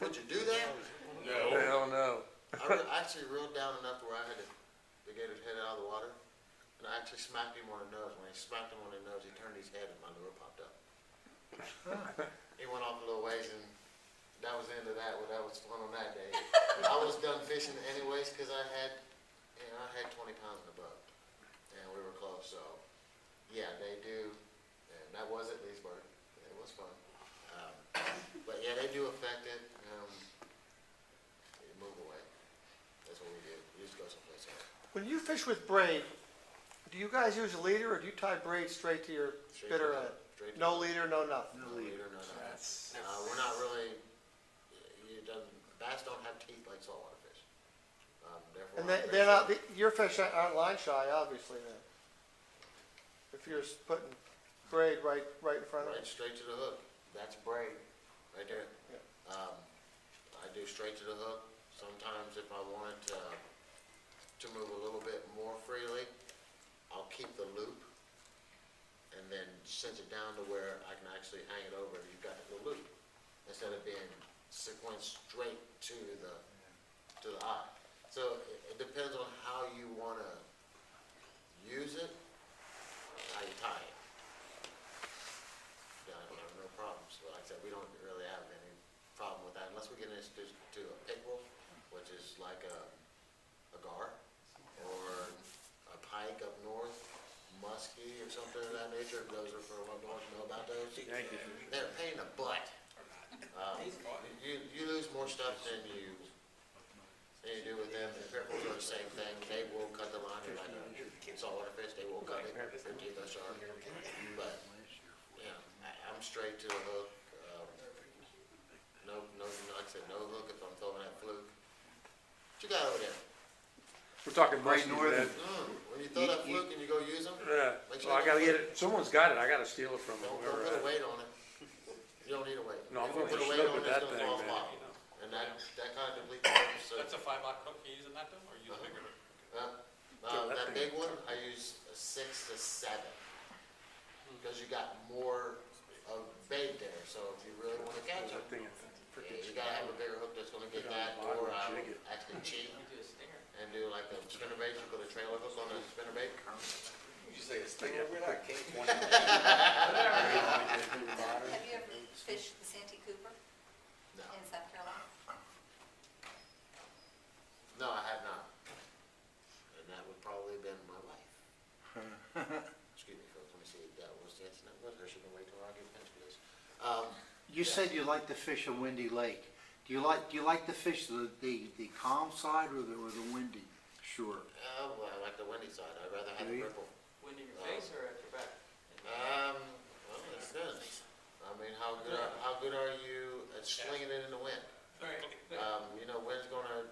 Would you do that? Hell no. I actually reeled down enough to where I had the gator's head out of the water, and I actually smacked him on the nose. When I smacked him on the nose, he turned his head and my lure popped up. He went off a little ways, and that was the end of that. Well, that was fun on that day. I was done fishing anyways because I had 20 pounds in the boat, and we were close. So, yeah, they do, and that was at Leesburg. It was fun, but yeah, they do affect it. They move away. That's what we do. We just go someplace else. When you fish with braid, do you guys use a leader or do you tie braid straight to your Straight spitter to the- head? straight to No the- leader, no nothing. No leader, no nothing. That's, We're not really, bass don't have teeth like saltwater fish. Therefore, And I'm they're not, very your fish aren't line shy, obviously, then. If you're putting braid right in front of right it. straight to the hook. That's braid, right there. Yeah. I do straight to the hook. Sometimes if I wanted to move a little bit more freely, I'll keep the loop and then cinch it down to where I can actually hang it over. You've got the loop instead of being sequenced straight to the eye. So it depends on how you want to use it, how you tie it. Yeah, I have no problems. But like I said, we don't really have any problem with that unless we get introduced to a pickerel, which is like a gar or a pike up north, muskie or something of that nature. Those are for what don't know about those. thank you. They're a pain in the butt. You lose more stuff than you do with them. The pickerels are the same thing. They will cut the line like a saltwater fish. They will cut it 15 foot sharp. But yeah, I'm straight to the hook. No, like I said, no hook if I'm throwing that fluke. What you got over there? We're talking Great muskies, Northern. man. When you throw that fluke and you go use them, Yeah, Make sure well, I you gotta don't get it, someone's got it, I gotta steal it from don't whoever. put a had it. weight on it. You don't need a weight. No, I'm If gonna you put put a weight snook on with it, that it's thing, gonna fall man. apart. And that kind of depletes the purpose. So, That's a 5-aught hook you're using that though, or you use a bigger hook? that that thing big one, I use a 6 to 7. Because you got more of bait there, so if you really wanna catch them, That thing is freaking you gotta have a bigger hook that's gonna get Put it on that, the bottom or and I jig would it. actually cheat You do a stinger. and do like a spinner bait, you put a trailer hook on a spinner bait. You say a stinger, we're not king 20. Have you ever fished the Santee Cooper No. in South You said you like to fish a windy lake. Do you like to fish the calm side or the windy shore? Well, I like the windy side. I'd rather have Do the you? ripple. Wind in your face or at your back? Well, it's good. I mean, how good are you at slinging it in the wind? You know, wind's gonna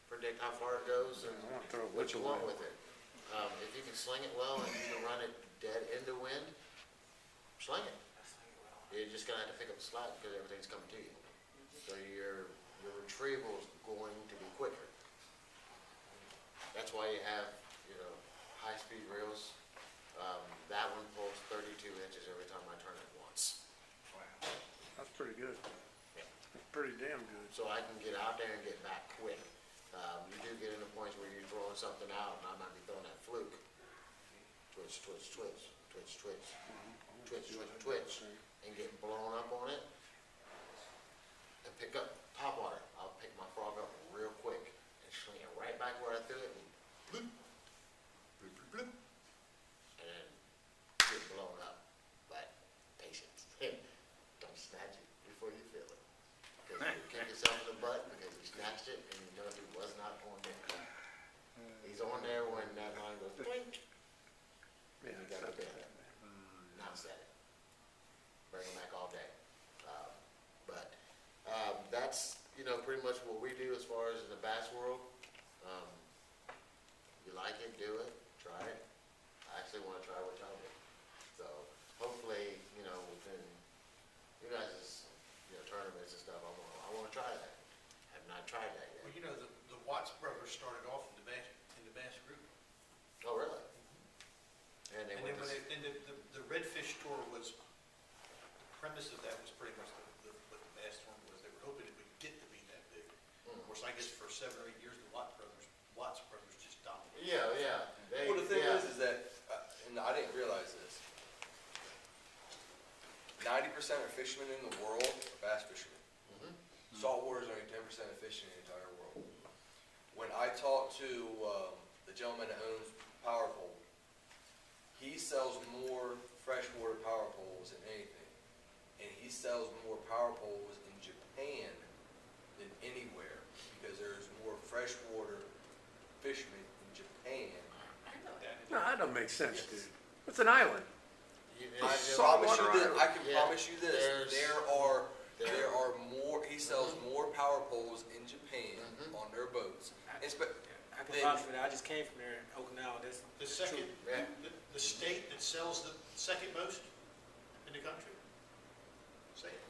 predict how far it goes and I wanna throw a what you whistle want in. with it. If you can sling it well and you can run it dead into wind, sling it. You're just gonna have to pick up the slack because everything's coming to you. So your retrieval is going to be quicker. That's why you have, you know, high-speed reels. That one pulls 32 inches every time I turn it once. That's pretty good. Yeah. That's pretty damn good. So I can get out there and get back quick. You do get into points where you're throwing something out and I might be throwing that fluke. Twitch, twitch, twitch, twitch, twitch, twitch, twitch, twitch, and get blown up on it and pick up top water. I'll pick my frog up real quick and swing it right back where I threw it and bloop, bloop, bloop, bloop, and then get blown up. But patience. Don't snatch it before you feel it. Because you kick yourself in the butt because you snatched it and you know he was not on there. He's on there when that line goes blink. Yeah, You got to bend it. Now set it. Bring them back all day. That's, you know, pretty much what we do as far as in the bass world. You like it, do it, try it. I actually want to try what y'all do. So hopefully, you know, within you guys' tournaments and stuff, I want to try that. I've not tried that Well, yet. you know, the Watts brothers started off in the bass group. Oh, really? And they And went then when to, the Redfish Tour was, the premise of that was pretty much what the bass tournament was. They were hoping it would get to be that big. Of course, I guess for 7 or 8 years, the Watts brothers just dominated. yeah. Well, the thing yeah. is that, and I didn't realize this, 90% of fishermen in the world are bass fishermen. Mhm. Saltwater is only 10% of fishing in the entire world. When I talked to the gentleman that owns Power Pole, he sells more freshwater power poles than anything. And he sells more power poles in Japan than anywhere because there's more freshwater fishermen in Japan. No, that don't make sense, dude. It's an island. I Saltwater island. I can Yeah, promise you this, there's- there are more, he sells more power poles in Japan on their boats. I can vouch for that. I just came from there in Okinawa. That's The second, Yeah. the state that sells the second most in the country? Say it.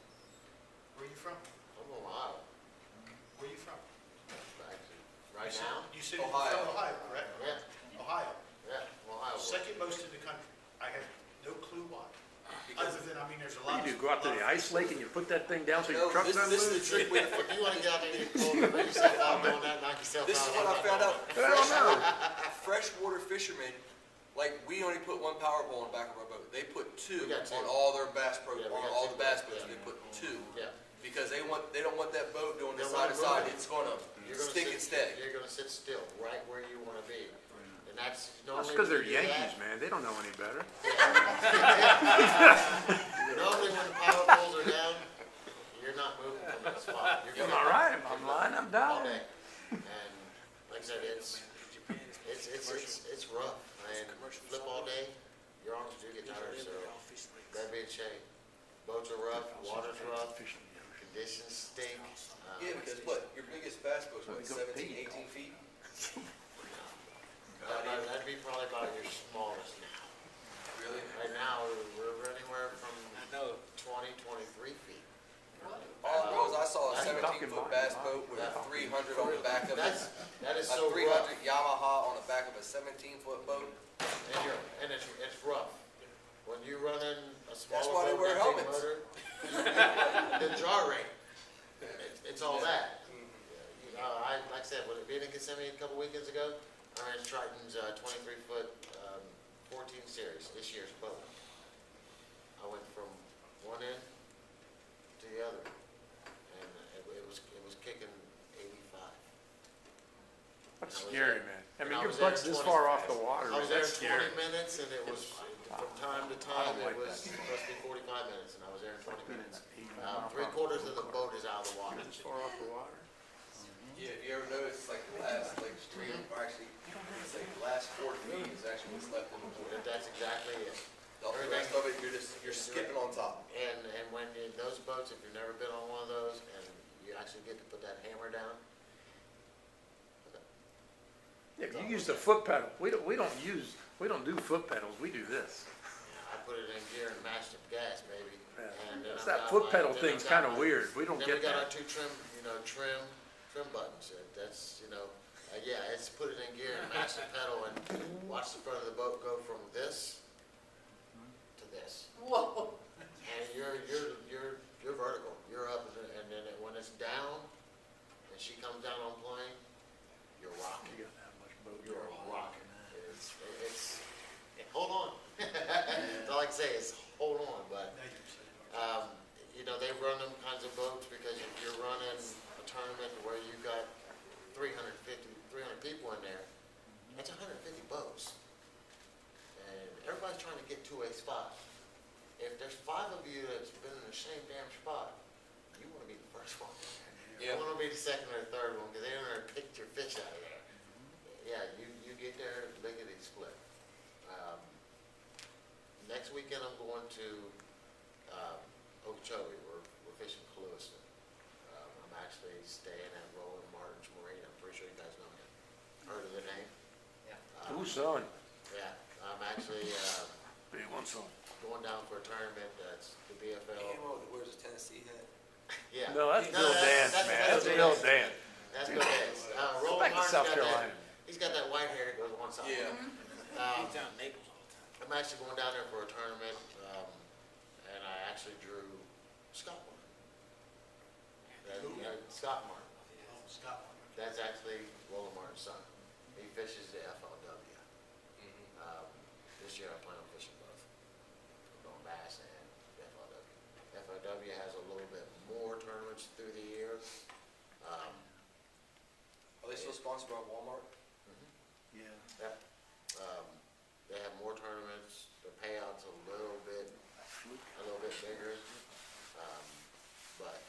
Where are you from? I'm from Ohio, Where are you from? actually. Right now? You said you're Ohio. from Ohio, correct? Yeah, Ohio. Ohio. Second most in the country. I have no clue why. Other than, I mean, there's a lot You of. do go out to the ice lake and you put that thing down so your No, truck's not this is moving? the trick with, If you wanna get out there and get cold, put yourself out doing that, knock yourself out. this is what I found out. I don't know. Freshwater fishermen, like, we only put one power pole on the back of our boat. They put two We got two. on all their bass Yeah, we on got all two the bass boats, boats. yeah. They put two. Yeah. Because they don't want that boat doing They this want side to it side. moving. It's gonna You're gonna stick sit- and stay. You're gonna sit still, right where you wanna be. And that's That's normally. because they're when you do that- Yankees, man. They don't know any better. Normally when the power poles are down, you're not moving from that spot. You're Am gonna I right? Am I lying? I'm all down. day. And like I said, it's rough. And flip all day, your arms do get tired, so that'd be a shame. Boats are rough, water's rough, conditions stink. Yeah, because what, your biggest bass boat's Well, what, they go 17, pee. 18 feet? That'd be probably about your smallest now. Really? Right now, we're anywhere from I know. 20, 23 feet. All it was, I saw a That's 17-foot bass boat with a 300 on the back of it. That is A so 300 rough. Yamaha on the back of a 17-foot boat. And it's rough. When you're running a smaller That's why they boat wear with a big helmets. motor, the jar rate, it's all that. Like I said, with it being in Kissimmee a couple weekends ago, I ran Triton's 23-foot 14 series, this year's boat. I went from one end to the other, and it was kicking 85. That's I was scary, there- man. I and mean, I your was there butt's this 20 far off the water, I man. was there That's scary. 20 minutes, and it was, from time to time, like it was that. supposed to be 45 minutes, and I was there in 20 minutes. this far off the water? Yeah, if you ever notice, like the last, like stream, or actually, it's like the last 4 feet is actually what's left in the pool. That's exactly it. The rest of it, you're skipping on top. And when in those boats, if you've never been on one of those, and you actually get to put that hammer down, Yeah, you use the foot pedal. We don't do foot pedals, we do this. I put it in gear and matched the gas, baby. Yeah. And then I've That got foot my- pedal then I've thing's got kinda my- weird, we don't Then get we got our that. 2 trim buttons. That's, yeah, it's put it in gear and match the pedal and watch the front of the boat go from this to this. Whoa. And you're vertical. You're up, and then when it's down, and she comes down on plane, you're rocking. You got that much boat. You're rocking. Hold on. That's all I can say is hold on, but, they run them kinds of boats because if you're running a tournament where you got 300 people in there, that's 150 boats. And everybody's trying to get to a spot. If there's 5 of you that's been in the same damn spot, you want to be the first one. You Yeah. don't want to be the second or the third one because they're going to pick your fish out of there. Yeah, you get there, lickety split. Next weekend I'm going to Okeechobee. We're fishing Clewiston. I'm actually staying at Roland Martin's Marine. I'm pretty sure you guys know him. Heard of the name? Who's son? Yeah, I'm actually Big one son. going down for a tournament. That's the BFL. Where's the Tennessee hat? Yeah. No, that's Bill Dan, man, that's Bill Dan. That's Bill Dan. Back Roland to Martin's South got Carolina. that. He's got that white hair that goes one side. Yeah. Down in Naples all the time. I'm actually going down there for a tournament, and I actually drew Scott Martin. Scott Martin. Oh, Scott. That's actually Roland Martin's son. He fishes the FLW. This year I plan on fishing both. On bass and the FLW. FLW has a little bit more tournaments through the year. Are they still sponsored by Walmart? Yeah. Yep. They have more tournaments, the payout's a little bit bigger. But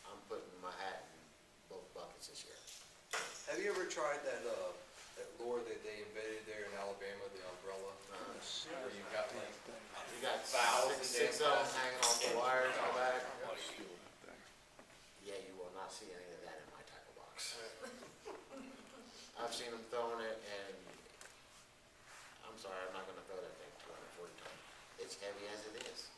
I'm putting my hat in both buckets this year. Have you ever tried that lure that they invented there in Alabama, the umbrella? Where you got like, You got Thousands six and of them thousands. hanging off the wires in the back. Yeah, you will not see any of that in my tackle box. I've seen them throwing it, and I'm sorry, I'm not gonna throw that thing 240 times. It's heavy as it is.